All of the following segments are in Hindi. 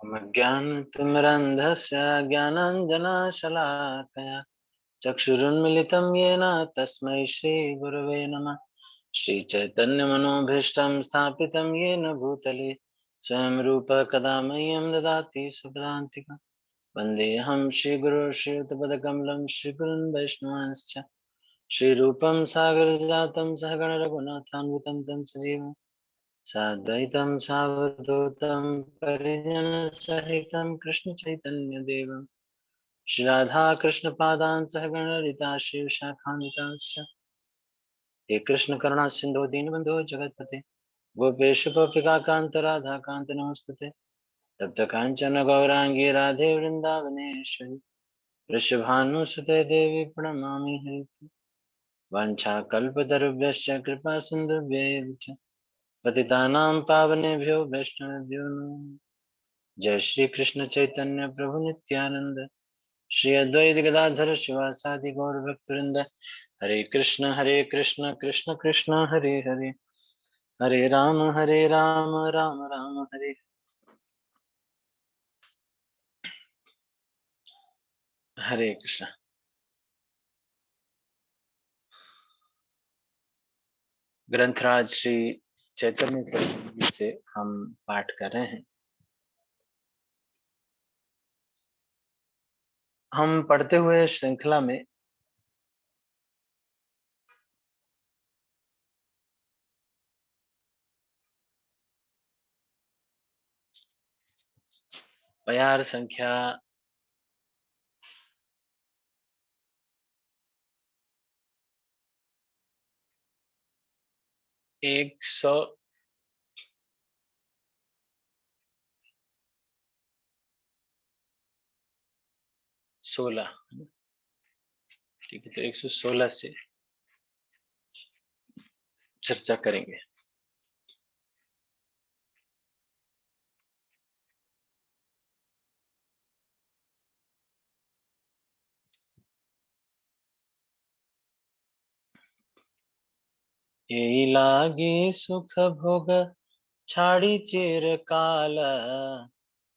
ज्ञानतिमिरन्धस्य ज्ञानाञ्जनशलाकया चक्षुरुन्मिलितं येन तस्मै श्रीगुरवे नमः। श्रीचैतन्यमनोभीष्टं स्थापितं येन भूतले स्वयं रूप कदा मह्यं ददाति स्वपदान्तिकं। वन्देऽहं श्रीगुरो श्रीयुतपदकमलं श्रीगुरुन् वैष्णवांश्च श्रीरूपं सागरजातं सहगण रघुनाथान्वितं तं सजीवम् साद्वैतं सावधूतं परिजनसहितं कृष्णचैतन्यदेवं श्री राधा कृष्ण पादान सहगण ललिता शिव शाखान्वितांश्च हे कृष्ण करुणा सिंधु दीनबंधु जगतपते गोपेश गोपिका कांत राधा कांत नमस्तुते तप्त कांचन गौरांगी राधे वृंदावनेश्वरी वृषभानुसुते देवी प्रणमामि हरि वाञ्छाकल्पतरुभ्यश्च कृपा सिन्धुभ्येव च पतितानां पावनेभ्यो वैष्णवेभ्यो नमः। जय श्री कृष्ण चैतन्य प्रभु नित्यानंद श्री अद्वैत गदाधर शिवासादि गौर भक्तवृंद हरे कृष्ण कृष्ण कृष्ण हरे हरे हरे राम राम राम हरे हरे कृष्ण। ग्रंथराज श्री चैतन्य प्रभु जी से हम पाठ कर रहे हैं। हम पढ़ते हुए श्रृंखला में प्यार संख्या 116 ठीक है, तो 116 से चर्चा करेंगे। यही लागे सुख भोग छाड़ी चिर काल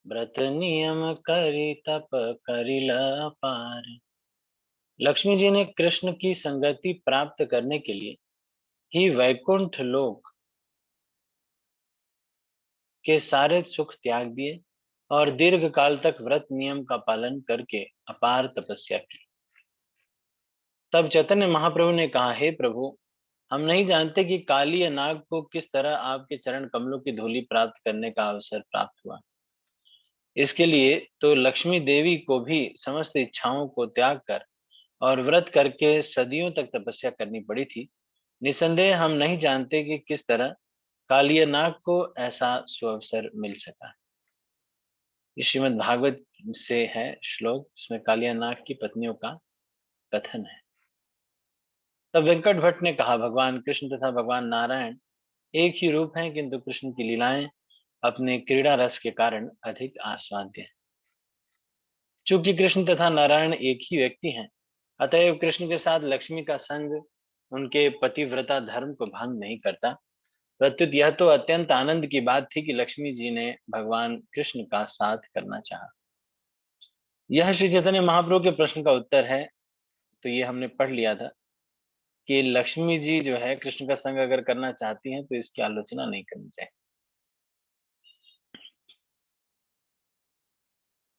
व्रत नियम करी तप करिल पार। लक्ष्मी जी ने कृष्ण की संगति प्राप्त करने के लिए ही वैकुंठ लोक के सारे सुख त्याग दिए और दीर्घ काल तक व्रत नियम का पालन करके अपार तपस्या की। तब चैतन्य महाप्रभु ने कहा, हे प्रभु, हम नहीं जानते कि काली या नाग को किस तरह आपके चरण कमलों की धूलि प्राप्त करने का अवसर प्राप्त हुआ। इसके लिए तो लक्ष्मी देवी को भी समस्त इच्छाओं को त्याग कर और व्रत करके सदियों तक तपस्या करनी पड़ी थी। निसंदेह हम नहीं जानते कि किस तरह कालिया नाग को ऐसा सुअवसर मिल सका। ये श्रीमद् भागवत से है श्लोक, जिसमें कालिया नाग की पत्नियों का कथन है। तब वेंकट भट्ट ने कहा, भगवान कृष्ण तथा भगवान नारायण एक ही रूप हैं, किंतु कृष्ण की लीलाएं अपने क्रीड़ा रस के कारण अधिक आस्वाद्य हैं। चूंकि कृष्ण तथा नारायण एक ही व्यक्ति हैं, अतएव कृष्ण के साथ लक्ष्मी का संग उनके पतिव्रता धर्म को भंग नहीं करता। प्रत्युत यह तो अत्यंत आनंद की बात थी कि लक्ष्मी जी ने भगवान कृष्ण का साथ करना चाहा। यह श्री चैतन्य महाप्रभु के प्रश्न का उत्तर है। तो ये हमने पढ़ लिया था कि लक्ष्मी जी जो है कृष्ण का संग अगर करना चाहती हैं तो इसकी आलोचना नहीं करनी चाहिए।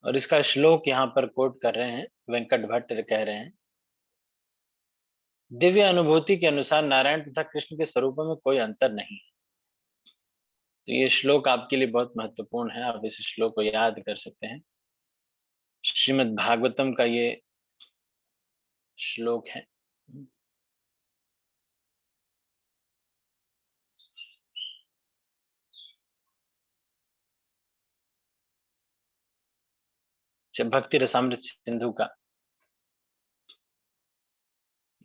और इसका श्लोक यहाँ पर कोट कर रहे हैं, वेंकट भट्ट कह रहे हैं, दिव्य अनुभूति के अनुसार नारायण तथा कृष्ण के स्वरूपों में कोई अंतर नहीं। तो ये श्लोक आपके लिए बहुत महत्वपूर्ण है, आप इस श्लोक को याद कर सकते हैं। श्रीमद् भागवतम का ये श्लोक है। भक्ति रसामृत सिंधु का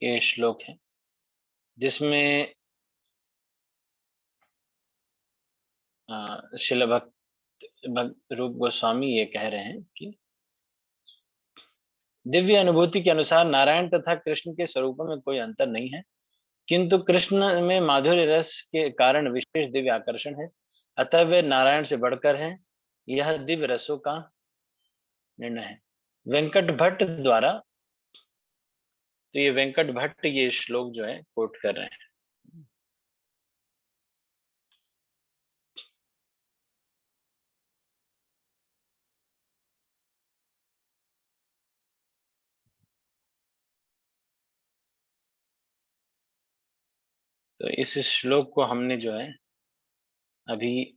ये श्लोक है, जिसमें शिल भक्त रूप गोस्वामी ये कह रहे हैं कि दिव्य अनुभूति के अनुसार नारायण तथा कृष्ण के स्वरूपों में कोई अंतर नहीं है, किंतु कृष्ण में माधुर्य रस के कारण विशेष दिव्य आकर्षण है, अतः वे नारायण से बढ़कर हैं। यह दिव्य रसों का निर्णय है। वेंकट भट्ट द्वारा, तो ये वेंकट भट्ट ये श्लोक जो है कोट कर रहे हैं। तो इस श्लोक को हमने जो है अभी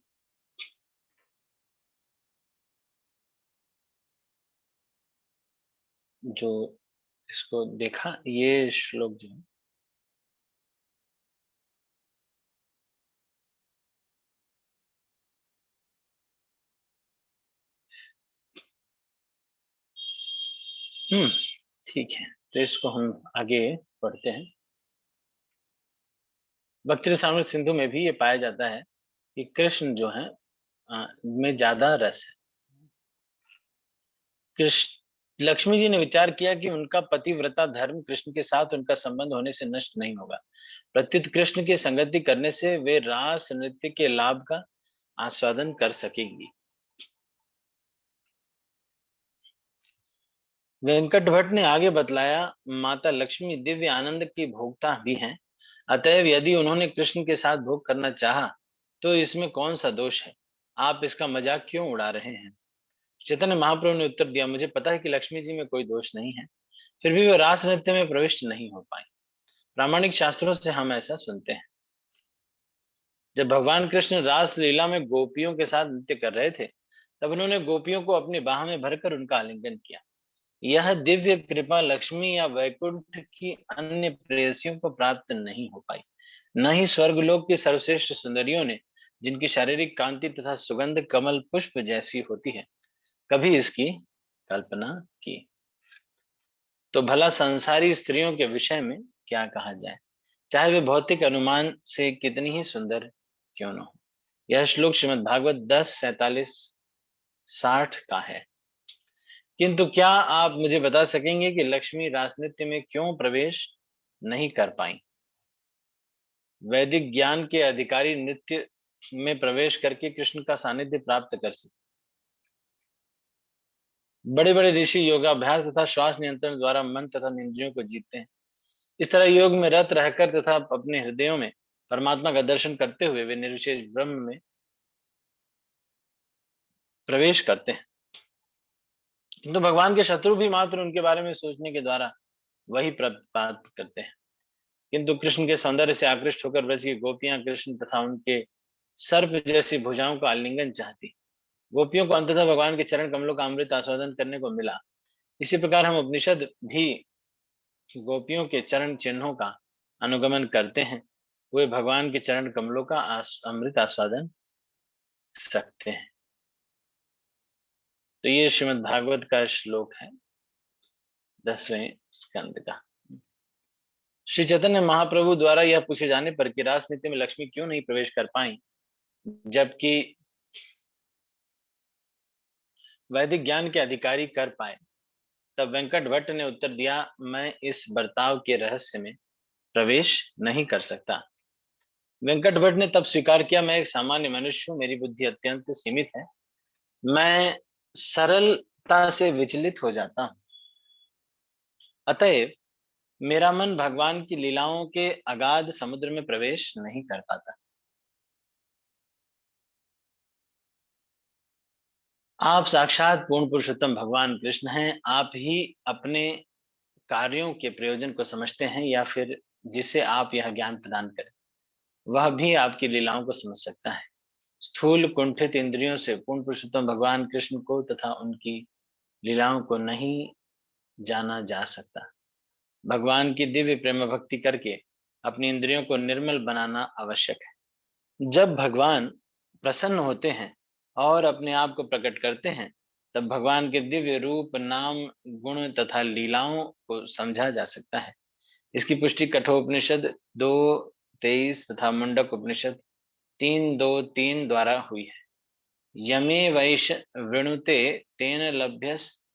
जो इसको देखा, ये श्लोक जो है ठीक है, तो इसको हम आगे पढ़ते हैं। भक्ति रसामृत सिंधु में भी ये पाया जाता है कि कृष्ण जो है में ज्यादा रस है। कृष्ण, लक्ष्मी जी ने विचार किया कि उनका पतिव्रता धर्म कृष्ण के साथ उनका संबंध होने से नष्ट नहीं होगा, प्रत्युत कृष्ण की संगति करने से वे रास नृत्य के लाभ का आस्वादन कर सकेंगी। वेंकट भट्ट ने आगे बतलाया, माता लक्ष्मी दिव्य आनंद की भोक्ता भी हैं, अतएव यदि उन्होंने कृष्ण के साथ भोग करना चाहा तो इसमें कौन सा दोष है, आप इसका मजाक क्यों उड़ा रहे हैं। चैतन्य महाप्रभु ने उत्तर दिया, मुझे पता है कि लक्ष्मी जी में कोई दोष नहीं है, फिर भी वे रास नृत्य में प्रविष्ट नहीं हो पाए। प्रामाणिक शास्त्रों से हम ऐसा सुनते हैं। जब भगवान कृष्ण रास लीला में गोपियों के साथ नृत्य कर रहे थे, तब उन्होंने गोपियों को अपनी बाह में भरकर उनका आलिंगन किया। यह दिव्य कृपा लक्ष्मी या वैकुंठ की अन्य प्रेयसियों को प्राप्त नहीं हो पाई, न ही स्वर्गलोक की सर्वश्रेष्ठ सुंदरियों ने, जिनकी शारीरिक कांति तथा सुगंध कमल पुष्प जैसी होती है, कभी इसकी कल्पना की। तो भला संसारी स्त्रियों के विषय में क्या कहा जाए, चाहे वे भौतिक अनुमान से कितनी ही सुंदर क्यों न हो। यह श्लोक श्रीमद् भागवत 10:47-60 का है। किंतु क्या आप मुझे बता सकेंगे कि लक्ष्मी रासनृत्य में क्यों प्रवेश नहीं कर पाई। वैदिक ज्ञान के अधिकारी नृत्य में प्रवेश करके कृष्ण का सानिध्य प्राप्त कर सकते। बड़े बड़े ऋषि योगाभ्यास तथा श्वास नियंत्रण द्वारा मन तथा इंद्रियों को जीतते हैं। इस तरह योग में रत रहकर तथा अपने हृदयों में परमात्मा का दर्शन करते हुए वे निर्विशेष ब्रह्म में प्रवेश करते हैं। किंतु भगवान के शत्रु भी मात्र उनके बारे में सोचने के द्वारा वही प्राप्त करते हैं। किंतु कृष्ण के सौंदर्य से आकृष्ट होकर ब्रज की गोपियां कृष्ण तथा उनके सर्प जैसी भुजाओं का आलिंगन चाहती। गोपियों को अंततः भगवान के चरण कमलों का अमृत आस्वादन करने को मिला। इसी प्रकार हम उपनिषद भी गोपियों के चरण चिन्हों का अनुगमन करते हैं, वे भगवान के चरण कमलों का अमृत आस्वादन सकते हैं। तो ये श्रीमद् भागवत का श्लोक है 10वें स्कंद का। श्री चैतन्य महाप्रभु द्वारा यह पूछे जाने पर कि राजनीति में लक्ष्मी क्यों नहीं प्रवेश कर पाई, जबकि वैदिक ज्ञान के अधिकारी कर पाए, तब वेंकट भट्ट ने उत्तर दिया, मैं इस बर्ताव के रहस्य में प्रवेश नहीं कर सकता। वेंकट भट्ट ने तब स्वीकार किया, मैं एक सामान्य मनुष्य हूँ, मेरी बुद्धि अत्यंत सीमित है, मैं सरलता से विचलित हो जाता हूँ, अतएव मेरा मन भगवान की लीलाओं के अगाध समुद्र में प्रवेश नहीं कर पाता। आप साक्षात पूर्ण पुरुषोत्तम भगवान कृष्ण हैं, आप ही अपने कार्यों के प्रयोजन को समझते हैं, या फिर जिसे आप यह ज्ञान प्रदान करें वह भी आपकी लीलाओं को समझ सकता है। स्थूल कुंठित इंद्रियों से पूर्ण पुरुषोत्तम भगवान कृष्ण को तथा उनकी लीलाओं को नहीं जाना जा सकता। भगवान की दिव्य प्रेम भक्ति करके अपनी इंद्रियों को निर्मल बनाना आवश्यक है। जब भगवान प्रसन्न होते हैं और अपने आप को प्रकट करते हैं, तब भगवान के दिव्य रूप, नाम, गुण तथा लीलाओं को समझा जा सकता है। इसकी पुष्टि कठोपनिषद 2:23 तथा मुंडक उपनिषद 3:2-3 द्वारा हुई है। यमे वैश वृणुते तेन लभ्यस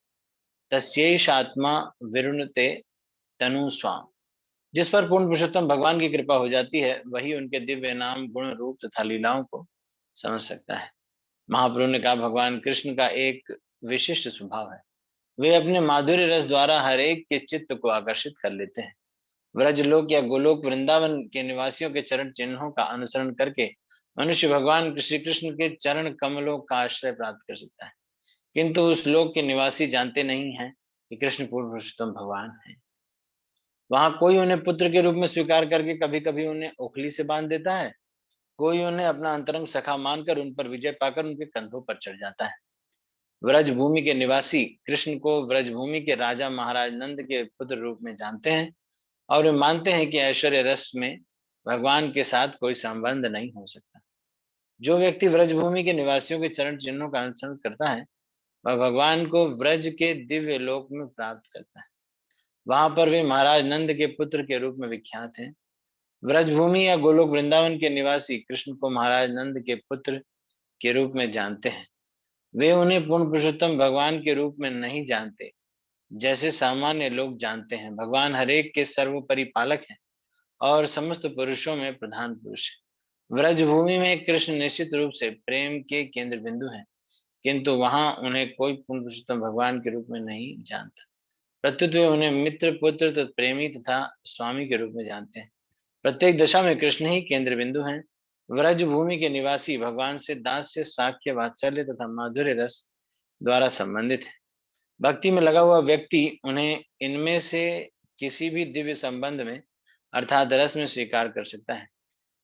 तस्यैषात्मा विवृणुते तनु स्वाम। जिस पर पूर्ण पुरुषोत्तम भगवान की कृपा हो जाती है, वही उनके दिव्य नाम, गुण, रूप तथा लीलाओं को समझ सकता है। महाप्रभु ने कहा, भगवान कृष्ण का एक विशिष्ट स्वभाव है, वे अपने माधुर्य रस द्वारा हर एक के चित्त को आकर्षित कर लेते हैं। व्रजलोक या गोलोक वृंदावन के निवासियों के चरण चिन्हों का अनुसरण करके मनुष्य भगवान श्री कृष्ण के चरण कमलों का आश्रय प्राप्त कर सकता है, किंतु उस लोक के निवासी जानते नहीं हैं कि कृष्ण पूर्ण पुरुषोत्तम भगवान है। वहां कोई उन्हें पुत्र के रूप में स्वीकार करके कभी कभी उन्हें ओखली से बांध देता है, कोई उन्हें अपना अंतरंग सखा मानकर उन पर विजय पाकर उनके कंधों पर चढ़ जाता है। व्रजभूमि के निवासी कृष्ण को व्रजभूमि के राजा महाराज नंद के पुत्र रूप में जानते हैं और वे मानते हैं कि ऐश्वर्य रस में भगवान के साथ कोई संबंध नहीं हो सकता। जो व्यक्ति व्रजभूमि के निवासियों के चरण चिन्हों का अनुसरण करता है, वह भगवान को व्रज के दिव्य लोक में प्राप्त करता है। वहां पर वे महाराज नंद के पुत्र के रूप में विख्यात हैं। व्रजभूमि या गोलोक वृंदावन के निवासी कृष्ण को महाराज नंद के पुत्र के रूप में जानते हैं। वे उन्हें पूर्ण पुरुषोत्तम भगवान के रूप में नहीं जानते, जैसे सामान्य लोग जानते हैं। भगवान हरेक के सर्वोपरि पालक हैं और समस्त पुरुषों में प्रधान पुरुष है। व्रजभूमि में कृष्ण निश्चित रूप से प्रेम के केंद्र बिंदु हैं, किंतु वहां उन्हें कोई पूर्ण पुरुषोत्तम भगवान के रूप में नहीं जानता। प्रत्युत वे उन्हें मित्र, पुत्र तथा प्रेमी तथा स्वामी के रूप में जानते हैं। प्रत्येक दशा में कृष्ण ही केंद्र बिंदु हैं। व्रज भूमि के निवासी भगवान से दास्य, साख्य, वात्सल्य तथा माधुर्य रस द्वारा संबंधित है। भक्ति में लगा हुआ व्यक्ति उन्हें इनमें से किसी भी दिव्य संबंध में अर्थात रस में स्वीकार कर सकता है।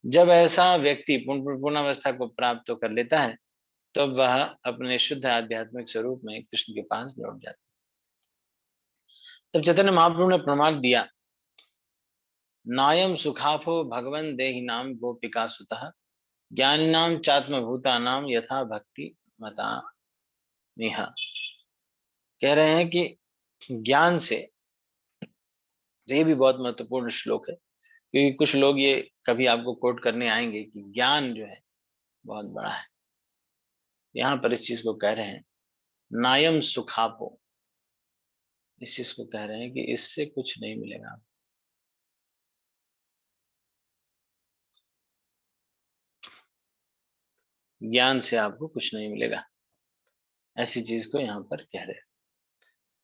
जब ऐसा व्यक्ति पूर्णावस्था को प्राप्त तो कर लेता है, तब वह अपने शुद्ध आध्यात्मिक स्वरूप में कृष्ण के पास लौट जाता है। तब चैतन्य महाप्रभु ने प्रमाण दिया, नायम सुखाफो भगवन देहि नाम गोपिका सुतः ज्ञानिनाम चात्मभूतानाम यथा भक्ति मता नेहा। कह रहे हैं कि ज्ञान से, ये भी बहुत महत्वपूर्ण श्लोक है, क्योंकि कुछ लोग ये कभी आपको कोट करने आएंगे कि ज्ञान जो है बहुत बड़ा है। यहाँ पर इस चीज को कह रहे हैं नायम सुखापो, इस चीज को कह रहे हैं कि इससे कुछ नहीं मिलेगा। ज्ञान से आपको कुछ नहीं मिलेगा, ऐसी चीज को यहाँ पर कह रहे हैं।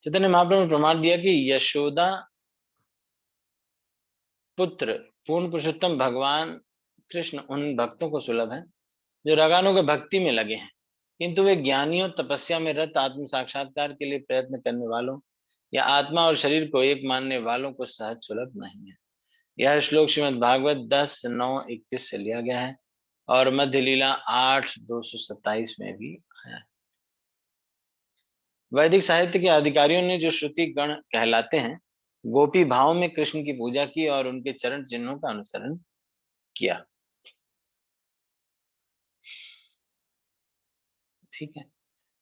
चैतन्य महाप्रभु ने प्रमाण दिया कि यशोदा पुत्र पूर्ण पुरुषोत्तम भगवान कृष्ण उन भक्तों को सुलभ है जो रगानु के भक्ति में लगे हैं, किंतु वे ज्ञानियों, तपस्या में रत, आत्म साक्षात्कार के लिए प्रयत्न करने वालों या आत्मा और शरीर को एक मानने वालों को सहज सुलभ नहीं है। यह श्लोक श्रीमद् भागवत 10:9-21 से लिया गया है और मध्य लीला 8:227 में भी आया है। वैदिक साहित्य के अधिकारियों ने, जो श्रुति गण कहलाते हैं, गोपी भाव में कृष्ण की पूजा की और उनके चरण चिन्हों का अनुसरण किया। ठीक है।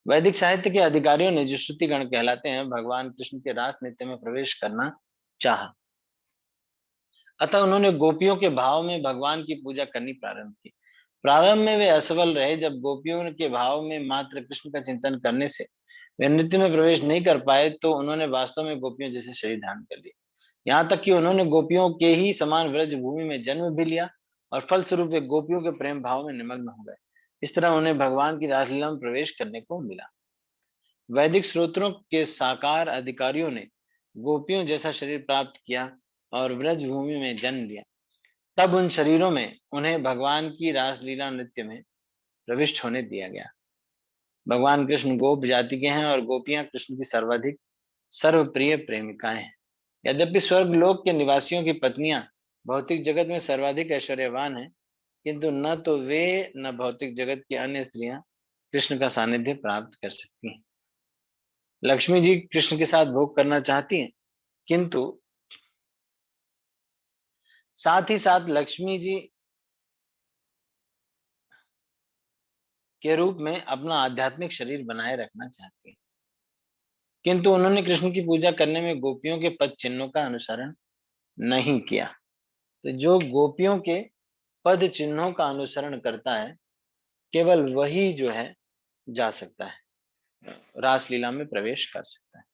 वैदिक साहित्य के अधिकारियों ने, जो श्रुति गण कहलाते हैं, भगवान कृष्ण के रास नृत्य में प्रवेश करना चाहा, अतः उन्होंने गोपियों के भाव में भगवान की पूजा करनी प्रारंभ की। प्रारंभ में वे असफल रहे। जब गोपियों के भाव में मात्र कृष्ण का चिंतन करने से वे नृत्य में प्रवेश नहीं कर पाए, तो उन्होंने वास्तव में गोपियों जैसे शरीर धारण कर लिया। यहाँ तक कि उन्होंने गोपियों के ही समान व्रज भूमि में जन्म भी लिया और फलस्वरूप वे गोपियों के प्रेम भाव में निमग्न हो गए। इस तरह उन्हें भगवान की रासलीला में प्रवेश करने को मिला। वैदिक स्त्रोत्रों के साकार अधिकारियों ने गोपियों जैसा शरीर प्राप्त किया और व्रज भूमि में जन्म लिया। तब उन शरीरों में उन्हें भगवान की रासलीला नृत्य में प्रविष्ट होने दिया गया। भगवान कृष्ण गोप जाति के हैं और गोपियां कृष्ण की सर्वाधिक सर्वप्रिय प्रेमिकाएं हैं। यद्यपि स्वर्ग लोक के निवासियों की पत्नियां भौतिक जगत में सर्वाधिक ऐश्वर्यवान हैं, किंतु न तो वे न भौतिक जगत की अन्य स्त्रियां कृष्ण का सानिध्य प्राप्त कर सकती हैं। लक्ष्मी जी कृष्ण के साथ भोग करना चाहती हैं, किंतु साथ ही साथ लक्ष्मी जी के रूप में अपना आध्यात्मिक शरीर बनाए रखना चाहती हैं, किंतु उन्होंने कृष्ण की पूजा करने में गोपियों के पद चिन्हों का अनुसरण नहीं किया। तो जो गोपियों के पद चिन्हों का अनुसरण करता है, केवल वही जो है जा सकता है, रासलीला में प्रवेश कर सकता है,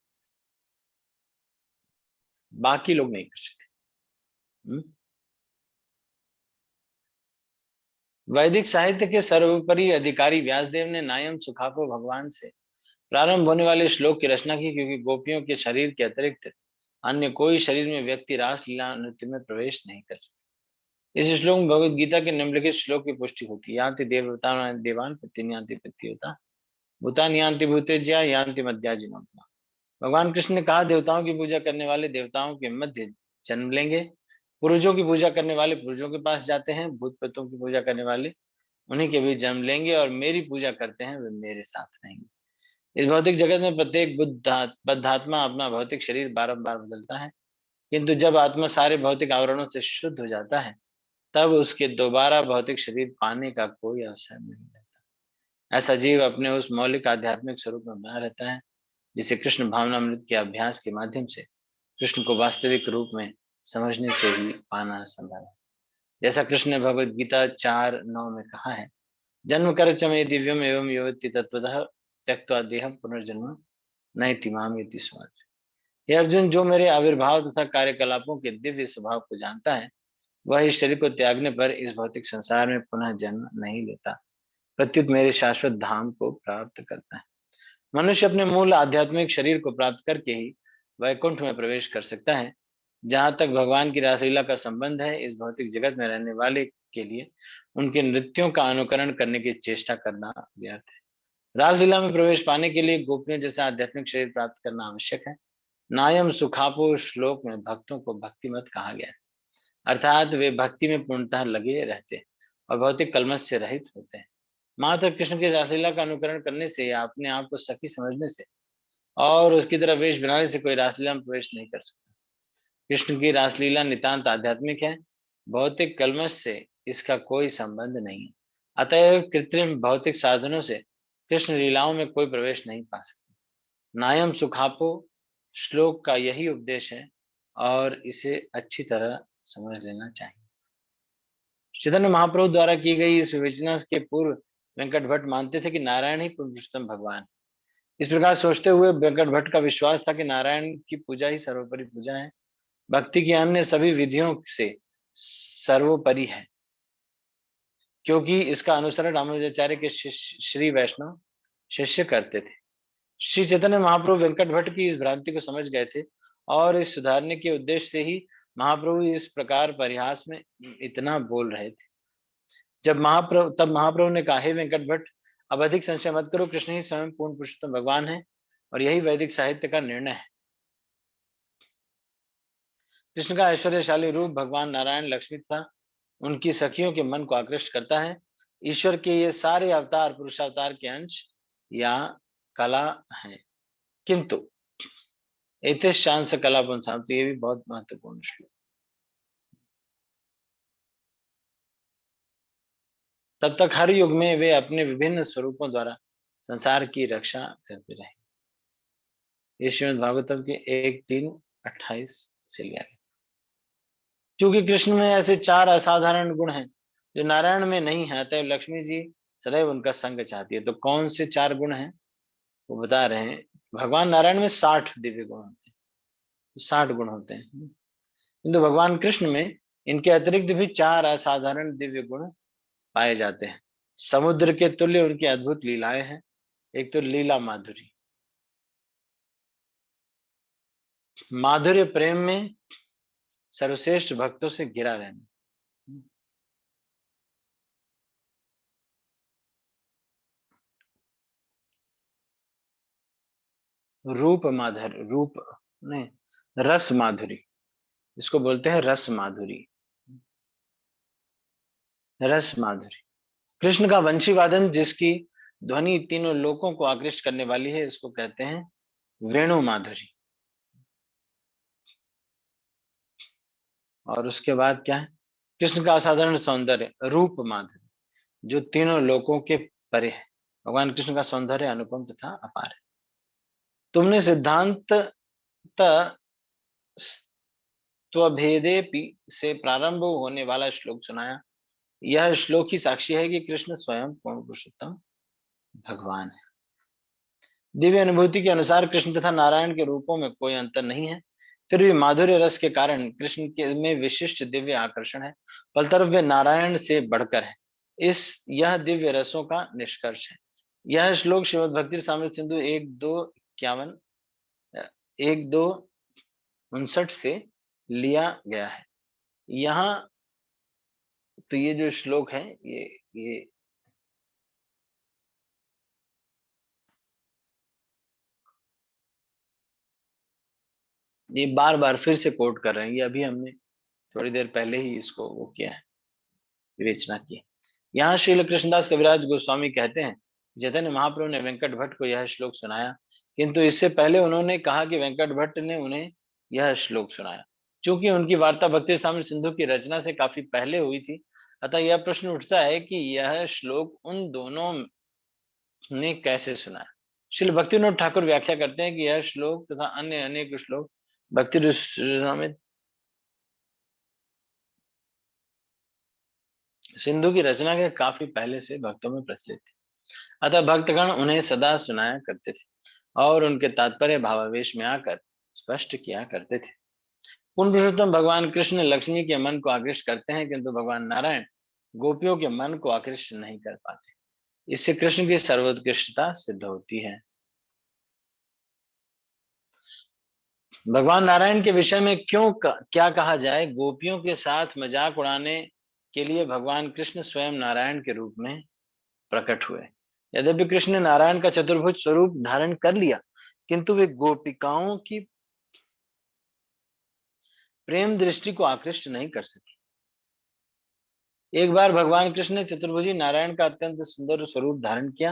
बाकी लोग नहीं कर सकते। वैदिक साहित्य के सर्वोपरि अधिकारी व्यासदेव ने नायम सुखापो भगवान से प्रारंभ होने वाले श्लोक की रचना की, क्योंकि गोपियों के शरीर के अतिरिक्त अन्य कोई शरीर में व्यक्ति रास लीला नृत्य में प्रवेश नहीं कर सकता। इस श्लोक में भगवद गीता के निम्नलिखित श्लोक की पुष्टि होती है। यान्ति देवता देवान प्रत्यन्ति प्रत्युता भूतान यान्ति भूतेज्या यान्ति मध्याजिनोत्मा। भगवान कृष्ण ने कहा, देवताओं की पूजा करने वाले देवताओं के मध्य जन्म लेंगे, पुरुषों की पूजा करने वाले पुरुषों के पास जाते हैं, भूत प्रेतों की पूजा करने वाले उन्हीं के भी जन्म लेंगे, और मेरी पूजा करते हैं वे मेरे साथ रहेंगे। इस भौतिक जगत में प्रत्येक बद्धात्मा अपना भौतिक शरीर बारंबार बदलता है, किंतु जब आत्मा सारे भौतिक आवरणों से शुद्ध हो जाता है, तब उसके दोबारा भौतिक शरीर पाने का कोई अवसर नहीं रहता। ऐसा जीव अपने उस मौलिक आध्यात्मिक स्वरूप में बना रहता है, जिसे कृष्ण भावनामृत के अभ्यास के माध्यम से कृष्ण को वास्तविक रूप में समझने से ही पाना संभव है। जैसा कृष्ण ने भगवद गीता 4:9 में कहा है, जन्म कर चमे दिव्यम एवं योति तत्वतः त्यक्त्वा देहम पुनर्जन्म नैति माम इति स्वार्थ। हे अर्जुन, जो मेरे आविर्भाव तथा कार्यकलापों के दिव्य स्वभाव को जानता है, वह इस शरीर को त्यागने पर इस भौतिक संसार में पुनः जन्म नहीं लेता, प्रत्युत मेरे शाश्वत धाम को प्राप्त करता है। मनुष्य अपने मूल आध्यात्मिक शरीर को प्राप्त करके ही वैकुंठ में प्रवेश कर सकता है। जहां तक भगवान की रासलीला का संबंध है, इस भौतिक जगत में रहने वाले के लिए उनके नृत्यों का अनुकरण करने की चेष्टा करना व्यर्थ है। रासलीला में प्रवेश पाने के लिए गोपियों जैसा आध्यात्मिक शरीर प्राप्त करना आवश्यक है। नायम सुखापो श्लोक में भक्तों को भक्तिमत कहा गया है, अर्थात वे भक्ति में पूर्णतः लगे रहते हैं और भौतिक कलमश से रहित होते हैं। माता कृष्ण की रासलीला का अनुकरण करने से या अपने आप को सखी समझने से और उसकी तरह वेश बनाने से कोई रासलीला में प्रवेश नहीं कर सकता। कृष्ण की रासलीला नितांत आध्यात्मिक है, भौतिक कलमश से इसका कोई संबंध नहीं है। अतएव कृत्रिम भौतिक साधनों से कृष्ण लीलाओं में कोई प्रवेश नहीं पा सकता। नायम सुखापो श्लोक का यही उपदेश है और इसे अच्छी तरह समझ लेना चाहिए। चैतन्य महाप्रभु द्वारा की गई इस विवेचना के पूर्व वेंकट भट्ट मानते थे कि नारायण ही पुरुषोत्तम भगवान। इस प्रकार सोचते हुए वेंकट भट्ट का विश्वास था कि नारायण की पूजा ही सर्वोपरि पूजा है, भक्ति की अन्य सभी विधियों से सर्वोपरि है, क्योंकि इसका अनुसरण रामानुजाचार्य के शिष्य श्री वैष्णव शिष्य करते थे। श्री चैतन्य महाप्रभु वेंकट भट्ट की इस भ्रांति को समझ गए थे और इस सुधारने के उद्देश्य से ही महाप्रभु इस प्रकार परिहास में इतना बोल रहे थे। तब महाप्रभु ने कहा, हे वेंकट भट्ट, अब अधिक संशय मत करो, कृष्ण ही स्वयं पूर्ण पुरुषोत्तम भगवान है और यही वैदिक साहित्य का निर्णय है। कृष्ण का ऐश्वर्यशाली रूप भगवान नारायण, लक्ष्मी तथा उनकी सखियों के मन को आकृष्ट करता है। ईश्वर के ये सारे अवतार पुरुषावतार के अंश या कला हैं, किंतु एते शांस कला पुंसाम, तो ये भी बहुत महत्वपूर्ण श्लोक। तब तक हर युग में वे अपने विभिन्न स्वरूपों द्वारा संसार की रक्षा करते रहे। ये श्रीमद् भागवतम के 1:3-28 से लिया गया। क्योंकि कृष्ण में ऐसे 4 असाधारण गुण हैं जो नारायण में नहीं है, अतएव लक्ष्मी जी सदैव उनका संग चाहती है। तो कौन से 4 गुण हैं वो बता रहे हैं। भगवान नारायण में 60 दिव्य गुण होते हैं, 60 गुण होते हैं, किंतु भगवान कृष्ण में इनके अतिरिक्त भी 4 असाधारण दिव्य गुण पाए जाते हैं। समुद्र के तुल्य उनकी अद्भुत लीलाएं हैं। एक तो लीला माधुरी, माधुर्य प्रेम में सर्वश्रेष्ठ भक्तों से घिरा रहना। रूप माधुर्य, रूप नहीं, रस माधुरी, इसको बोलते हैं रस माधुरी। रस माधुरी, कृष्ण का वंशी वादन जिसकी ध्वनि तीनों लोकों को आकृष्ट करने वाली है, इसको कहते हैं वेणु माधुरी। और उसके बाद क्या है, कृष्ण का असाधारण सौंदर्य, रूप माधुरी, जो तीनों लोकों के परे है। भगवान कृष्ण का सौंदर्य अनुपम तथा अपार है। तुमने सिद्धांत त्वभेदेपि से प्रारंभ होने वाला श्लोक सुनाया। यह श्लोक ही साक्षी है कि कृष्ण स्वयं पूर्ण पुरुषोत्तम भगवान है। दिव्य अनुभूति के अनुसार कृष्ण तथा नारायण के रूपों में कोई अंतर नहीं है, फिर भी माधुर्य रस के कारण कृष्ण के में विशिष्ट दिव्य आकर्षण है। फलतरफ वे नारायण से बढ़कर है। यह दिव्य रसों का निष्कर्ष है। यह श्लोक श्रीमद् भक्ति रामामृत सिंधु 1-2-51 1-2-59 से लिया गया है। यहाँ तो ये जो श्लोक है ये बार बार फिर से कोट कर रहे हैं। ये अभी हमने थोड़ी देर पहले ही इसको वो किया है, विवेचना की। यहाँ श्रील कृष्णदास कविराज गोस्वामी कहते हैं, चैतन्य महाप्रभु ने वेंकट भट्ट को यह श्लोक सुनाया, किंतु इससे पहले उन्होंने कहा कि वेंकट भट्ट ने उन्हें यह श्लोक सुनाया। चूंकि उनकी वार्ता भक्ति रामामृत सिंधु की रचना से काफी पहले हुई थी, अतः यह प्रश्न उठता है कि यह श्लोक उन दोनों ने कैसे सुनाया। श्रील भक्तिविनोद ठाकुर व्याख्या करते हैं कि यह श्लोक तथा अन्य अनेक श्लोक भक्ति रामामृत सिंधु की रचना के काफी पहले से भक्तों में प्रचलित थे, अतः भक्तगण उन्हें सदा सुनाया करते थे और उनके तात्पर्य भावावेश में आकर स्पष्ट किया करते थे। पूर्ण पुरुषोत्तम भगवान कृष्ण लक्ष्मी के मन को आकृष्ट करते हैं, किंतु भगवान नारायण गोपियों के मन को आकृष्ट नहीं कर पाते। इससे कृष्ण की सर्वोत्कृष्टता सिद्ध होती है। भगवान नारायण के विषय में क्या कहा जाए। गोपियों के साथ मजाक उड़ाने के लिए भगवान कृष्ण स्वयं नारायण के रूप में प्रकट हुए। यद्यपि कृष्ण ने नारायण का चतुर्भुज स्वरूप धारण कर लिया, किंतु वे गोपिकाओं की प्रेम दृष्टि को आकृष्ट नहीं कर सके। एक बार भगवान कृष्ण ने चतुर्भुजी नारायण का अत्यंत सुंदर स्वरूप धारण किया,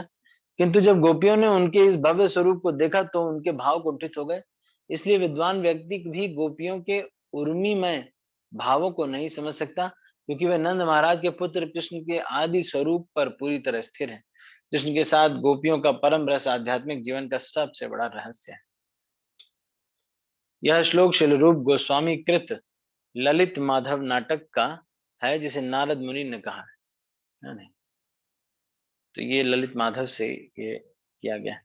किंतु जब गोपियों ने उनके इस भव्य स्वरूप को देखा तो उनके भाव कुंठित हो गए। इसलिए विद्वान व्यक्ति भी गोपियों के उर्मिमय भावों को नहीं समझ सकता, क्योंकि वे नंद महाराज के पुत्र कृष्ण के आदि स्वरूप पर पूरी तरह स्थिर है। कृष्ण के साथ गोपियों का परम रस आध्यात्मिक जीवन का सबसे बड़ा रहस्य है। यह श्लोक श्रील रूप गोस्वामी कृत ललित माधव नाटक का है, जिसे नारद मुनि ने कहा है नहीं? तो ये ललित माधव से ये किया गया है।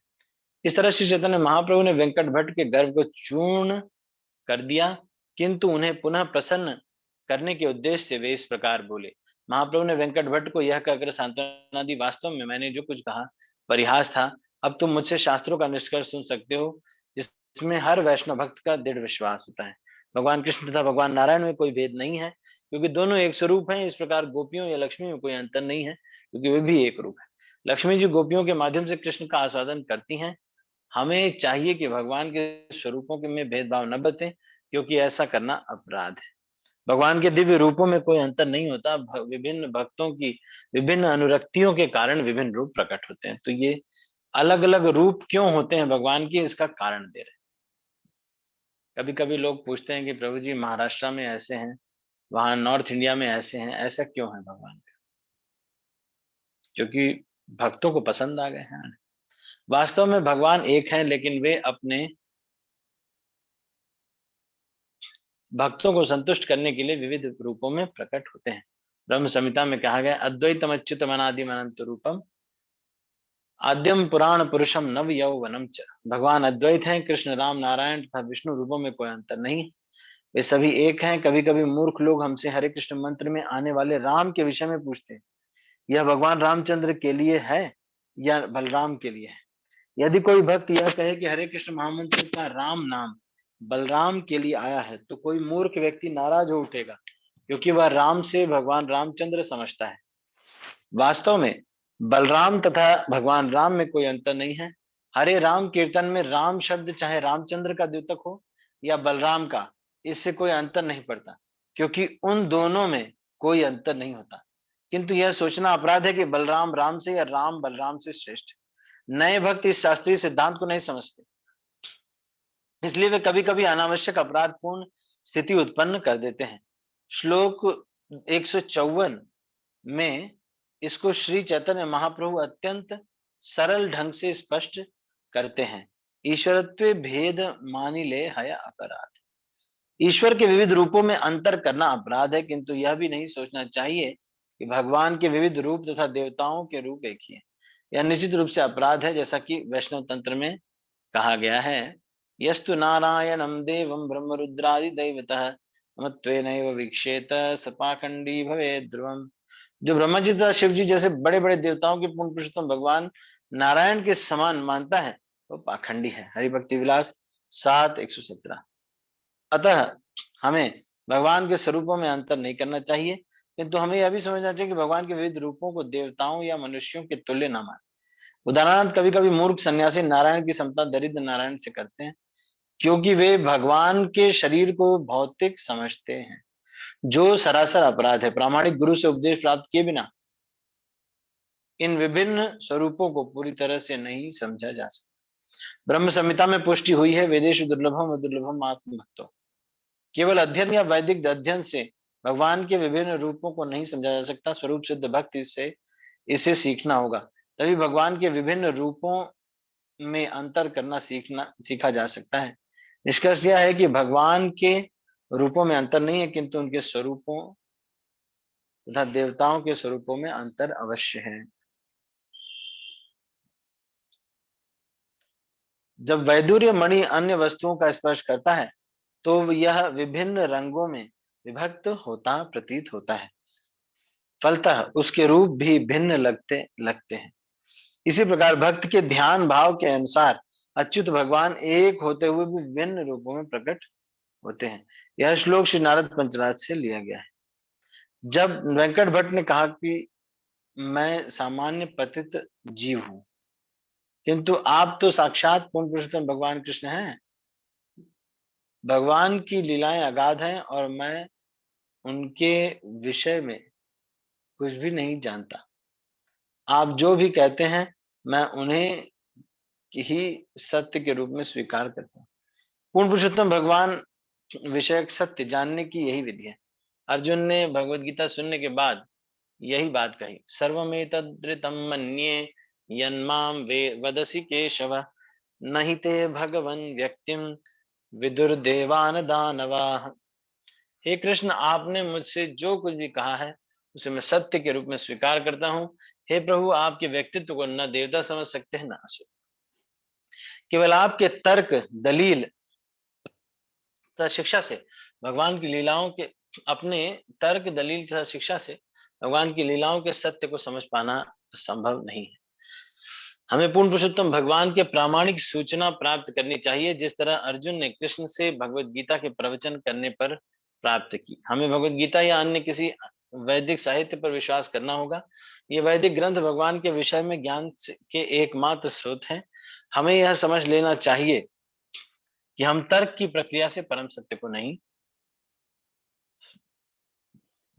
इस तरह श्री चैतन्य महाप्रभु ने वेंकट भट्ट के गर्व को चूर्ण कर दिया, किंतु उन्हें पुनः प्रसन्न करने के उद्देश्य से वे इस प्रकार बोले। महाप्रभु ने वेंकट भट्ट को यह कहकर सांत्वना दी, वास्तव में मैंने जो कुछ कहा परिहास था। अब तुम मुझसे शास्त्रों का निष्कर्ष सुन सकते हो, जिसमें हर वैष्णव भक्त का दृढ़ विश्वास होता है। भगवान कृष्ण तथा भगवान नारायण में कोई भेद नहीं है, क्योंकि दोनों एक स्वरूप हैं। इस प्रकार गोपियों या लक्ष्मी में कोई अंतर नहीं है, क्योंकि वे भी एक रूप है। लक्ष्मी जी गोपियों के माध्यम से कृष्ण का आस्वादन करती हैं। हमें चाहिए कि भगवान के स्वरूपों के में भेदभाव न बरतें, क्योंकि ऐसा करना अपराध है। भगवान के दिव्य रूपों में कोई अंतर नहीं होता। विभिन्न भक्तों की विभिन्न अनुरक्तियों के कारण विभिन्न रूप प्रकट होते हैं। तो ये अलग अलग रूप क्यों होते हैं भगवान की, इसका कारण दे रहे हैं। कभी कभी लोग पूछते हैं कि प्रभु जी महाराष्ट्र में ऐसे हैं, वहां नॉर्थ इंडिया में ऐसे हैं, ऐसा क्यों है भगवान का? क्योंकि भक्तों को पसंद आ गए हैं। वास्तव में भगवान एक हैं, लेकिन वे अपने भक्तों को संतुष्ट करने के लिए विविध रूपों में प्रकट होते हैं। ब्रह्म संहिता में कहा गया, अद्वैतम अच्युतम अनादिम अनंत रूपम आद्यम पुराण पुरुषम नव यौवनम च। भगवान अद्वैत हैं। कृष्ण राम नारायण तथा विष्णु रूपों में कोई अंतर नहीं। वे सभी एक हैं। कभी कभी मूर्ख लोग हमसे हरे कृष्ण मंत्र में आने वाले राम के विषय में पूछते हैं, यह भगवान रामचंद्र के लिए है या बलराम के लिए है? यदि कोई भक्त यह कहे कि हरे कृष्ण महामंत्र का राम नाम बलराम के लिए आया है, तो कोई मूर्ख व्यक्ति नाराज हो उठेगा, क्योंकि वह राम से भगवान रामचंद्र समझता है। वास्तव में बलराम तथा भगवान राम में कोई अंतर नहीं है। हरे राम कीर्तन में राम शब्द चाहे रामचंद्र का द्योतक हो या बलराम का, इससे कोई अंतर नहीं पड़ता, क्योंकि उन दोनों में कोई अंतर नहीं होता। किंतु यह सोचना अपराध है कि बलराम राम से या राम बलराम से श्रेष्ठ। नए भक्त इस शास्त्रीय सिद्धांत को नहीं समझते, इसलिए वे कभी कभी अनावश्यक अपराधपूर्ण स्थिति उत्पन्न कर देते हैं। श्लोक 154 में इसको श्री चैतन्य महाप्रभु अत्यंत सरल ढंग से स्पष्ट करते हैं। ईश्वरत्व भेद मानी ले हय अपराध। ईश्वर के विविध रूपों में अंतर करना अपराध है, किंतु यह भी नहीं सोचना चाहिए कि भगवान के विविध रूप तथा देवताओं के रूप एक ही है। यह निश्चित रूप से अपराध है, जैसा कि वैष्णव तंत्र में कहा गया है, यस्तु नारायणं देवं ब्रह्मरुद्रादि दैवतः मत्वेनैव वीक्षेत सपाखंडी भवेत् ध्रुवम्। जो ब्रह्मा जी तथा शिव जी जैसे बड़े बड़े देवताओं के पूर्ण पुरुषोत्तम भगवान नारायण के समान मानता है वो पाखंडी है। हरिभक्ति विलास 7:117। अतः हमें भगवान के स्वरूपों में अंतर नहीं करना चाहिए, किंतु हमें यह भी समझना चाहिए कि भगवान के विविध रूपों को देवताओं या मनुष्यों के तुल्य न माने। उदाहरणार्थ कभी कभी मूर्ख सन्यासी नारायण की समता दरिद्र नारायण से करते हैं, क्योंकि वे भगवान के शरीर को भौतिक समझते हैं, जो सरासर अपराध है। प्रामाणिक गुरु से उपदेश प्राप्त किए बिना इन विभिन्न स्वरूपों को पूरी तरह से नहीं समझा जा सकता। ब्रह्म संहिता में पुष्टि हुई है, वेदेषु दुर्लभम दुर्लभम आत्म भक्तो। केवल अध्ययन या वैदिक अध्ययन से भगवान के विभिन्न रूपों को नहीं समझा जा सकता। स्वरूप सिद्ध भक्ति से इसे सीखना होगा, तभी भगवान के विभिन्न रूपों में अंतर करना सीखा जा सकता है। निष्कर्ष यह है कि भगवान के रूपों में अंतर नहीं है, किंतु उनके स्वरूपों तथा देवताओं के स्वरूपों में अंतर अवश्य है। जब वैदुर्य मणि अन्य वस्तुओं का स्पर्श करता है तो यह विभिन्न रंगों में विभक्त होता प्रतीत होता है, फलतः उसके रूप भी भिन्न लगते हैं। इसी प्रकार भक्त के ध्यान भाव के अनुसार अच्युत भगवान एक होते हुए भी विभिन्न रूपों में प्रकट होते हैं। यह श्लोक श्री नारद पंचराज से लिया गया है। जब वेंकट भट्ट ने कहा कि मैं सामान्य पतित जीव हूं, किंतु आप तो साक्षात पूर्ण पुरुषोत्तम भगवान कृष्ण हैं, भगवान की लीलाएं अगाध हैं और मैं उनके विषय में कुछ भी नहीं जानता। आप जो भी कहते हैं मैं उन्हें ही सत्य के रूप में स्वीकार करता हूँ। पूर्ण पुरुषोत्तम भगवान विषयक सत्य जानने की यही विधि है। अर्जुन ने भगवत गीता सुनने के बाद यही बात कही, सर्वमेतद्ऋतं मन्ये यन्माम वदसि केशव नहि ते भगवन् व्यक्तिम विदुर्देवान दानवाः। हे कृष्ण, आपने मुझसे जो कुछ भी कहा है उसे मैं सत्य के रूप में स्वीकार करता हूँ। हे प्रभु, आपके व्यक्तित्व को न देवता समझ सकते हैं न असुर। केवल आपके तर्क दलील तथा शिक्षा से भगवान की लीलाओं के अपने तर्क दलील तथा शिक्षा से भगवान की लीलाओं के सत्य को समझ पाना संभव नहीं है। हमें पूर्ण पुरुषोत्तम भगवान के प्रामाणिक सूचना प्राप्त करनी चाहिए, जिस तरह अर्जुन ने कृष्ण से भगवत गीता के प्रवचन करने पर प्राप्त की। हमें भगवत गीता या अन्य किसी वैदिक साहित्य पर विश्वास करना होगा। ये वैदिक ग्रंथ भगवान के विषय में ज्ञान के एकमात्र स्रोत हैं। हमें यह समझ लेना चाहिए कि हम तर्क की प्रक्रिया से परम सत्य को नहीं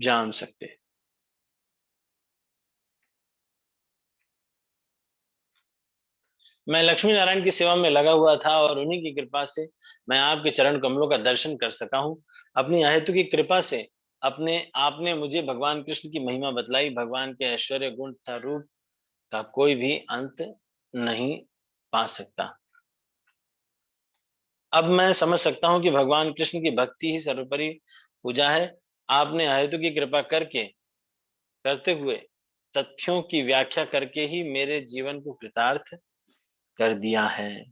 जान सकते। मैं लक्ष्मी नारायण की सेवा में लगा हुआ था और उन्हीं की कृपा से मैं आपके चरण कमलों का दर्शन कर सका हूँ। अपनी अहेतु की कृपा से अपने आपने मुझे भगवान कृष्ण की महिमा बतलाई। भगवान के ऐश्वर्य गुण तथा रूप का कोई भी अंत नहीं पा सकता। अब मैं समझ सकता हूँ कि भगवान कृष्ण की भक्ति ही सर्वोपरि पूजा है। आपने अहेतु की कृपा करते हुए तथ्यों की व्याख्या करके ही मेरे जीवन को कृतार्थ कर दिया है।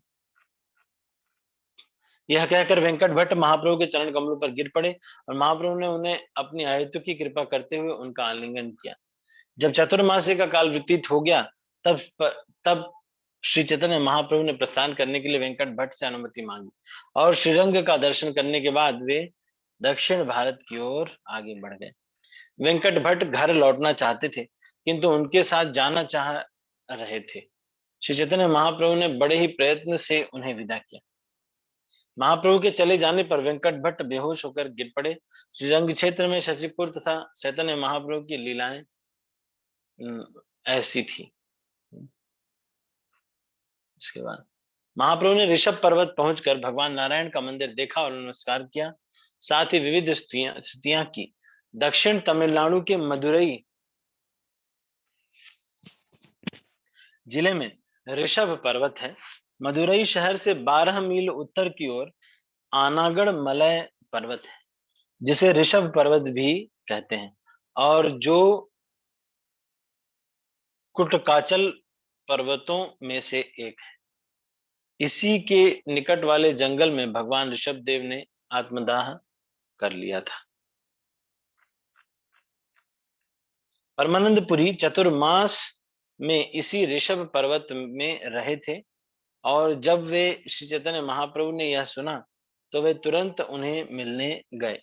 यह कहकर वेंकट भट्ट महाप्रभु के चरण कमलों पर गिर पड़े और महाप्रभु ने उन्हें अपनी अहेतु की कृपा करते हुए उनका आलिंगन किया। जब चतुर्मासी का काल व्यतीत हो गया तब तब श्री चैतन्य महाप्रभु ने प्रस्थान करने के लिए वेंकट भट्ट से अनुमति मांगी और श्रीरंग का दर्शन करने के बाद वे दक्षिण भारत की ओर आगे बढ़ गए। वेंकट भट्ट घर लौटना चाहते थे, किंतु उनके साथ जाना चाह रहे थे। श्री चैतन्य महाप्रभु ने बड़े ही प्रयत्न से उन्हें विदा किया। महाप्रभु के चले जाने पर वेंकट भट्ट बेहोश होकर गिर पड़े। श्रीरंग क्षेत्र में शशिपुर तथा चैतन्य महाप्रभु की लीलाएं ऐसी थी। उसके बाद महाप्रभु ने ऋषभ पर्वत पहुंचकर भगवान नारायण का मंदिर देखा और नमस्कार किया। साथ ही विविध स्तुतियां की। दक्षिण तमिलनाडु के मदुरई जिले में ऋषभ पर्वत है। मदुरई शहर से 12 मील उत्तर की ओर आनागढ़ मलय पर्वत है, जिसे ऋषभ पर्वत भी कहते हैं और जो कुटकाचल पर्वतों में से एक है। इसी के निकट वाले जंगल में भगवान ऋषभ देव ने आत्मदाह कर लिया था। परमानंदपुरी चतुर्मास में इसी ऋषभ पर्वत में रहे थे, और जब वे श्री चैतन्य महाप्रभु ने यह सुना तो वे तुरंत उन्हें मिलने गए।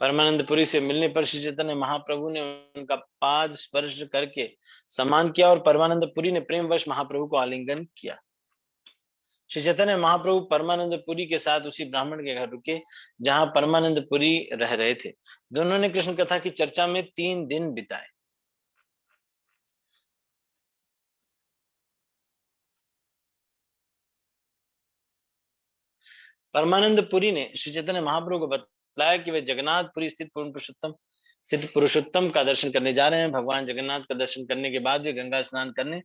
परमानंदपुरी से मिलने पर श्री चैतन्य महाप्रभु ने उनका पाद स्पर्श करके सम्मान किया, और परमानंदपुरी ने प्रेमवश महाप्रभु को आलिंगन किया। श्री चैतन्य महाप्रभु परमानंदपुरी के साथ उसी ब्राह्मण के घर रुके जहां परमानंदपुरी रह रहे थे। दोनों ने कृष्ण कथा की चर्चा में 3 दिन बिताए। परमानंदपुरी ने श्री चैतन्य महाप्रभु को बताया कि वे जगन्नाथपुरी स्थित पुरुषोत्तम का दर्शन करने जा रहे हैं। भगवान जगन्नाथ का दर्शन करने के बाद वे गंगा स्नान करने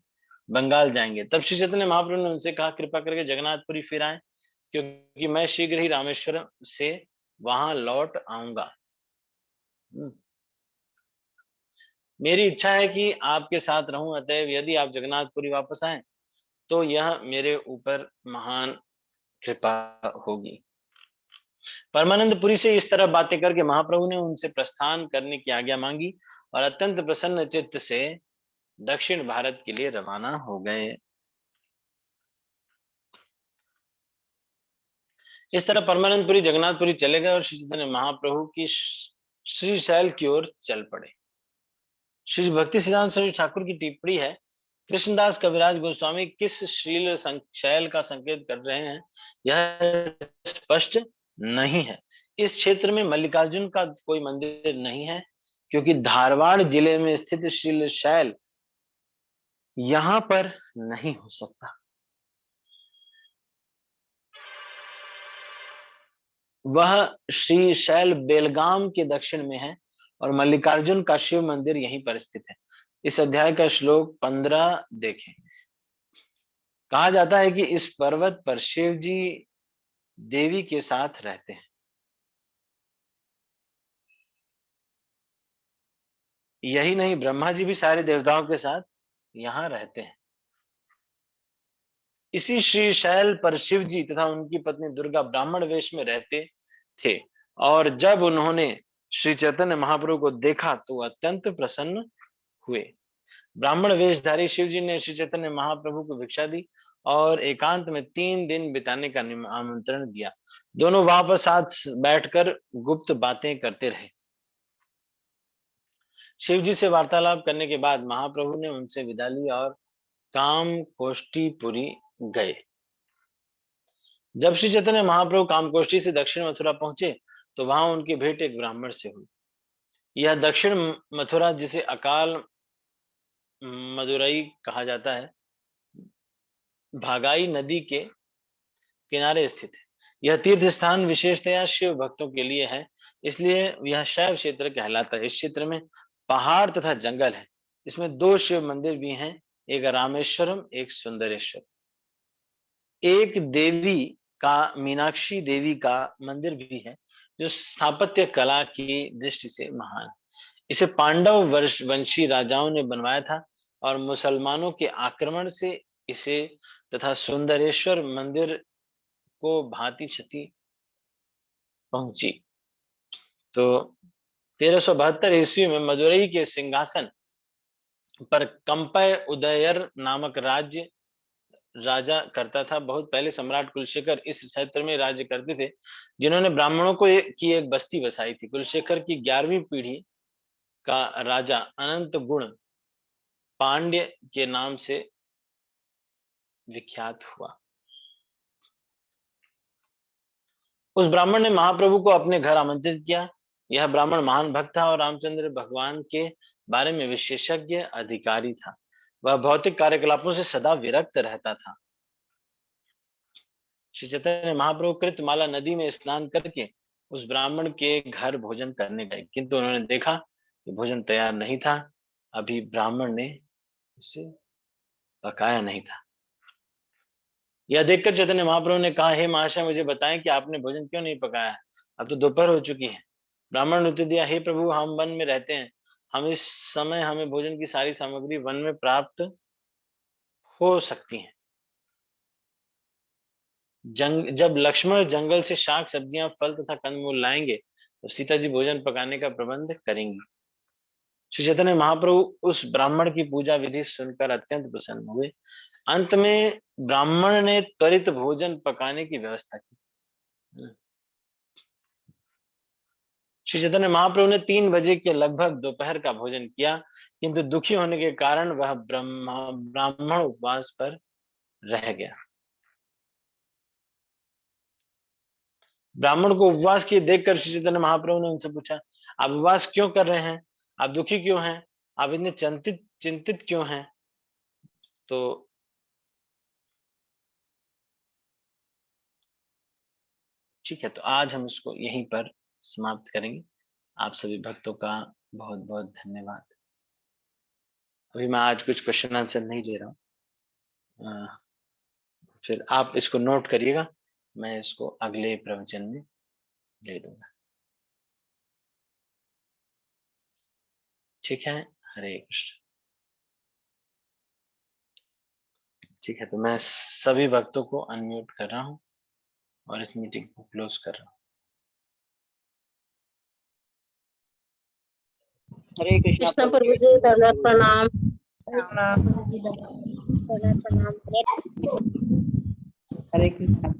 बंगाल जाएंगे। तब श्री चैतन्य महाप्रभु ने उनसे कहा, कृपा करके जगन्नाथपुरी फिर आए, क्योंकि मैं शीघ्र ही रामेश्वरम से वहां लौट आऊंगा। मेरी इच्छा है कि आपके साथ रहूं, अतएव यदि आप जगन्नाथपुरी वापस आए तो यह मेरे ऊपर महान कृपा होगी। परमानंदपुरी से इस तरह बातें करके महाप्रभु ने उनसे प्रस्थान करने की आज्ञा मांगी और अत्यंत प्रसन्न चित्त से दक्षिण भारत के लिए रवाना हो गए। इस तरह परमानंदपुरी जगन्नाथपुरी चले गए और श्री चैतन्य महाप्रभु की श्रीशैल की ओर चल पड़े। श्री भक्ति सिद्धांत सरस्वती ठाकुर की टिप्पणी है, कृष्णदास कविराज गोस्वामी किस श्रील शैल का संकेत कर रहे हैं यह स्पष्ट नहीं है। इस क्षेत्र में मल्लिकार्जुन का कोई मंदिर नहीं है, क्योंकि धारवाड़ जिले में स्थित श्रील शैल यहां पर नहीं हो सकता। वह श्री शैल बेलगाम के दक्षिण में है और मल्लिकार्जुन का शिव मंदिर यहीं पर स्थित है। इस अध्याय का श्लोक 15 देखें। कहा जाता है कि इस पर्वत पर शिव जी देवी के साथ रहते हैं। यही नहीं, ब्रह्मा जी भी सारे देवताओं के साथ यहां रहते हैं। इसी श्री शैल पर शिव जी तथा उनकी पत्नी दुर्गा ब्राह्मण वेश में रहते थे, और जब उन्होंने श्री चैतन्य महाप्रभु को देखा तो अत्यंत प्रसन्न हुए। ब्राह्मण वेशधारी शिव जी ने श्री चैतन्य महाप्रभु को भिक्षा दी और एकांत में 3 दिन बिताने का आमंत्रण दिया। दोनों वहां पर साथ बैठकर गुप्त बातें करते रहे। शिव जी से वार्तालाप करने के बाद महाप्रभु ने उनसे विदा ली और कामकोष्ठीपुरी गए। जब श्री चैतन्य महाप्रभु कामकोष्ठी से दक्षिण मथुरा पहुंचे तो वहां उनकी भेंट एक ब्राह्मण से हुई। यह दक्षिण मथुरा, जिसे अकाल मदुरई कहा जाता है, भागाई नदी के किनारे स्थित है। यह तीर्थ स्थान विशेषतया शिव भक्तों के लिए है, इसलिए यह शैव क्षेत्र कहलाता है। इस क्षेत्र में पहाड़ तथा जंगल है। इसमें 2 शिव मंदिर भी हैं, एक रामेश्वरम, एक सुंदरेश्वर। एक देवी का, मीनाक्षी देवी का मंदिर भी है, जो स्थापत्य कला की दृष्टि से महान। इसे पांडव वंशी राजाओं ने बनवाया था और मुसलमानों के आक्रमण से इसे तथा सुंदरेश्वर मंदिर को भांति क्षति पहुंची। तो 1372 ईस्वी में मदुरई के सिंहासन पर कंपय उदयर नामक राज्य राजा करता था। बहुत पहले सम्राट कुलशेखर इस क्षेत्र में राज्य करते थे, जिन्होंने ब्राह्मणों को की एक बस्ती बसाई थी। कुलशेखर की 11वीं पीढ़ी का राजा अनंत गुण पांड्य के नाम से विख्यात हुआ। उस ब्राह्मण ने महाप्रभु को अपने घर आमंत्रित किया। यह ब्राह्मण महान भक्त था और रामचंद्र भगवान के बारे में विशेषज्ञ अधिकारी था। वह भौतिक कार्यकलापों से सदा विरक्त रहता था। श्री चैतन्य महाप्रभु कृतमाला नदी में स्नान करके उस ब्राह्मण के घर भोजन करने गए, किंतु उन्होंने देखा कि भोजन तैयार नहीं था। अभी ब्राह्मण ने उसे पकाया नहीं था। यह देखकर चैतन्य महाप्रभु ने कहा, हे महाशय, मुझे बताएं कि आपने भोजन क्यों नहीं पकाया? अब तो दोपहर हो चुकी है। ब्राह्मण ने उत्तर दिया, हे प्रभु, हम वन में रहते हैं। हम इस समय हमें भोजन की सारी सामग्री वन में प्राप्त हो सकती है। जब लक्ष्मण जंगल से शाक सब्जियां, फल तथा कंदमूल लाएंगे तो सीता जी भोजन पकाने का प्रबंध करेंगी। श्री चैतन्य महाप्रभु उस ब्राह्मण की पूजा विधि सुनकर अत्यंत प्रसन्न हुए। अंत में ब्राह्मण ने त्वरित भोजन पकाने की व्यवस्था की। श्री चैतन्य महाप्रभु ने 3 बजे के लगभग दोपहर का भोजन किया, किंतु दुखी होने के कारण वह ब्राह्मण उपवास पर रह गया। ब्राह्मण को उपवास किए देखकर श्री चैतन्य महाप्रभु ने उनसे पूछा, आप उपवास क्यों कर रहे हैं? आप दुखी क्यों हैं? आप इतने चिंतित क्यों हैं? तो ठीक है, तो आज हम इसको यहीं पर समाप्त करेंगे। आप सभी भक्तों का बहुत बहुत धन्यवाद। अभी मैं आज कुछ क्वेश्चन आंसर नहीं ले रहा हूँ, फिर आप इसको नोट करिएगा, मैं इसको अगले प्रवचन में ले लूंगा। ठीक है, हरे कृष्ण। ठीक है, तो मैं सभी भक्तों को अनम्यूट कर रहा हूँ और इस मीटिंग को क्लोज कर रहा हूँ। हरे कृष्णा कृष्ण प्रभु जी, दंडवत प्रणाम। हरे कृष्णा।